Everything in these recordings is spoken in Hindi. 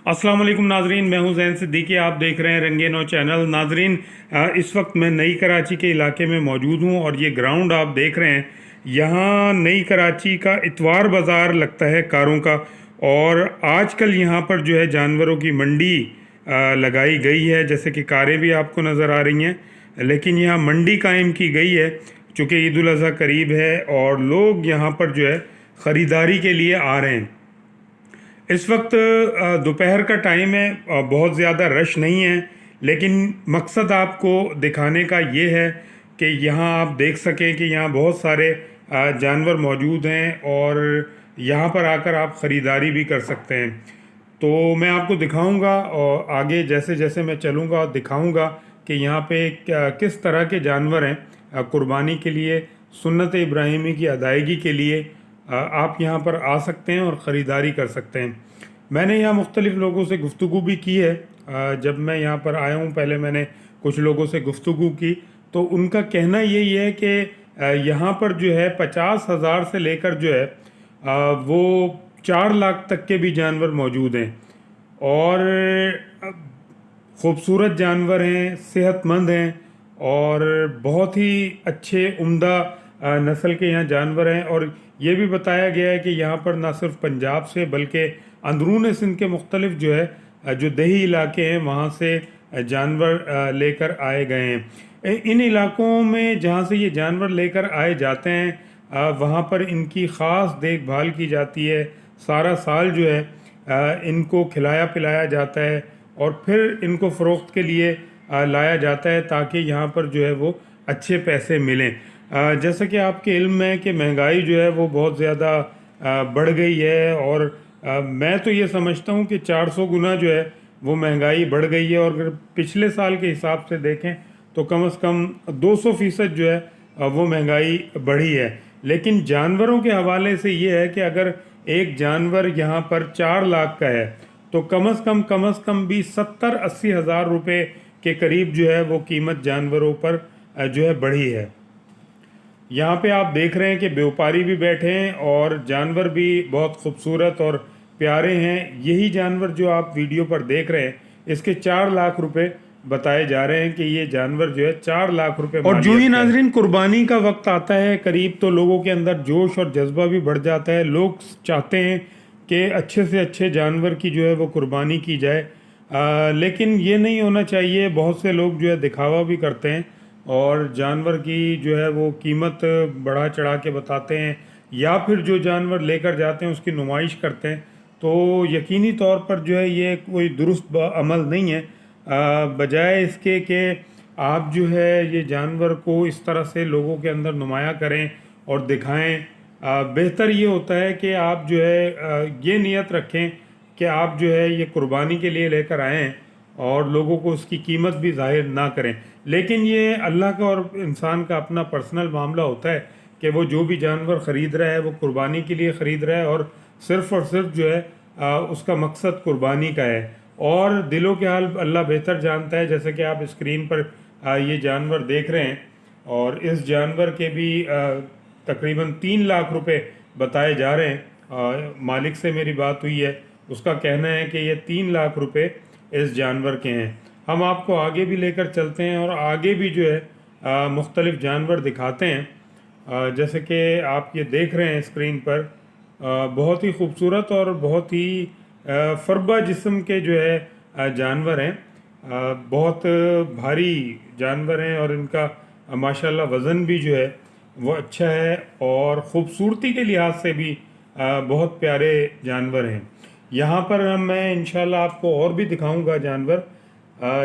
अस्सलाम वालेकुम नाजरीन, मैं हूं ज़ैन सिद्दीकी। आप देख रहे हैं रंगे नौ चैनल। नाजरीन, इस वक्त मैं नई कराची के इलाके में मौजूद हूं और ये ग्राउंड आप देख रहे हैं, यहाँ नई कराची का इतवार बाज़ार लगता है कारों का। और आजकल यहाँ पर जो है जानवरों की मंडी लगाई गई है, जैसे कि कारें भी आपको नज़र आ रही हैं, लेकिन यहाँ मंडी कायम की गई है चूँकि ईद उल अज़हा करीब है और लोग यहाँ पर जो है ख़रीदारी के लिए आ रहे हैं। इस वक्त दोपहर का टाइम है, बहुत ज़्यादा रश नहीं है, लेकिन मकसद आपको दिखाने का ये है कि यहाँ आप देख सकें कि यहाँ बहुत सारे जानवर मौजूद हैं और यहाँ पर आकर आप ख़रीदारी भी कर सकते हैं। तो मैं आपको दिखाऊंगा और आगे जैसे जैसे मैं चलूँगा और दिखाऊंगा कि यहाँ पे किस तरह के जानवर हैं कुर्बानी के लिए, सुन्नत इब्राहिमी की अदायगी के लिए आप यहाँ पर आ सकते हैं और ख़रीदारी कर सकते हैं। मैंने यहाँ मुख्तलिफ़ लोगों से गुफ्तगू भी की है। जब मैं यहाँ पर आया हूँ, पहले मैंने कुछ लोगों से गुफ्तगू की तो उनका कहना यही है कि यहाँ पर जो है 50,000 से लेकर जो है वो 4 लाख तक के भी जानवर मौजूद हैं और ख़ूबसूरत जानवर हैं, सेहतमंद हैं और बहुत ही अच्छे उम्दा नस्ल के यहाँ जानवर हैं। और ये भी बताया गया है कि यहाँ पर ना सिर्फ पंजाब से बल्कि अंदरून सिंध के मुख्तलिफ जो है जो देही इलाके हैं वहाँ से जानवर लेकर आए गए हैं। इन इलाकों में जहाँ से ये जानवर लेकर आए जाते हैं वहाँ पर इनकी ख़ास देखभाल की जाती है। सारा साल जो है इनको खिलाया पिलाया जाता है और फिर इनको फ़रोख्त के लिए लाया जाता है ताकि यहाँ पर जो है वो अच्छे पैसे मिलें। जैसा कि आपके इल्म में कि महंगाई जो है वो बहुत ज़्यादा बढ़ गई है और मैं तो ये समझता हूँ कि 400 गुना जो है वो महंगाई बढ़ गई है। और अगर पिछले साल के हिसाब से देखें तो कम से कम 200% जो है वो महंगाई बढ़ी है। लेकिन जानवरों के हवाले से ये है कि अगर एक जानवर यहाँ पर 4 लाख का है तो कम से कम भी 70-80 हज़ार रुपये के करीब जो है वो कीमत जानवरों पर जो है बढ़ी है। यहाँ पे आप देख रहे हैं कि व्यापारी भी बैठे हैं और जानवर भी बहुत खूबसूरत और प्यारे हैं। यही जानवर जो आप वीडियो पर देख रहे हैं इसके 4 लाख रुपए बताए जा रहे हैं कि ये जानवर जो है 4 लाख रुपए। और जो ही नाजरीन कुर्बानी का वक्त आता है करीब तो लोगों के अंदर जोश और जज्बा भी बढ़ जाता है। लोग चाहते हैं कि अच्छे से अच्छे जानवर की जो है वो कुर्बानी की जाए, लेकिन ये नहीं होना चाहिए। बहुत से लोग जो है दिखावा भी करते हैं और जानवर की जो है वो कीमत बढ़ा चढ़ा के बताते हैं या फिर जो जानवर लेकर जाते हैं उसकी नुमाइश करते हैं। तो यकीनी तौर पर जो है ये कोई दुरुस्त अमल नहीं है। बजाय इसके कि आप जो है ये जानवर को इस तरह से लोगों के अंदर नुमाया करें और दिखाएं, बेहतर ये होता है कि आप जो है ये नियत रखें कि आप जो है ये कुर्बानी के लिए लेकर आएँ और लोगों को उसकी कीमत भी जाहिर ना करें। लेकिन ये अल्लाह का और इंसान का अपना पर्सनल मामला होता है कि वो जो भी जानवर ख़रीद रहा है वो कुर्बानी के लिए ख़रीद रहा है और सिर्फ़ जो है उसका मकसद कुर्बानी का है। और दिलों के हाल अल्लाह बेहतर जानता है। जैसे कि आप स्क्रीन पर ये जानवर देख रहे हैं और इस जानवर के भी तकरीबन 3 लाख रुपए बताए जा रहे हैं। मालिक से मेरी बात हुई है, उसका कहना है कि ये 3 लाख रुपए इस जानवर के हैं। हम आपको आगे भी लेकर चलते हैं और आगे भी जो है मुख्तलिफ़ जानवर दिखाते हैं। जैसे कि आप ये देख रहे हैं स्क्रीन पर, बहुत ही खूबसूरत और बहुत ही फरबा जिस्म के जो है जानवर हैं। बहुत भारी जानवर हैं और इनका माशाल्लाह वज़न भी जो है वो अच्छा है और ख़ूबसूरती के लिहाज से भी बहुत प्यारे जानवर हैं। यहाँ पर मैं इंशाल्लाह आपको और भी दिखाऊंगा जानवर।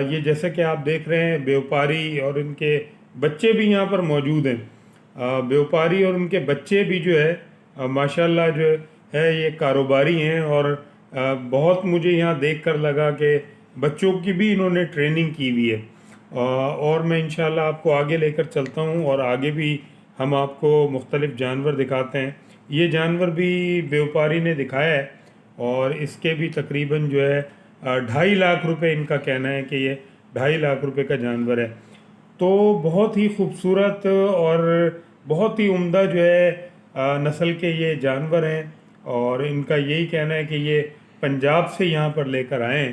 ये जैसे कि आप देख रहे हैं व्यापारी और इनके बच्चे भी यहाँ पर मौजूद हैं। व्यापारी और उनके बच्चे भी जो है माशाल्लाह जो है ये कारोबारी हैं और बहुत मुझे यहाँ देखकर लगा कि बच्चों की भी इन्होंने ट्रेनिंग की हुई है। और मैं इंशाल्लाह आपको आगे लेकर चलता हूँ और आगे भी हम आपको मुख्तलिफ़ जानवर दिखाते हैं। ये जानवर भी व्यापारी ने दिखाया है और इसके भी तकरीबन जो है 2.5 लाख रुपए इनका कहना है कि ये 2.5 लाख रुपए का जानवर है। तो बहुत ही खूबसूरत और बहुत ही उम्दा जो है नस्ल के ये जानवर हैं और इनका यही कहना है कि ये पंजाब से यहाँ पर लेकर आए हैं।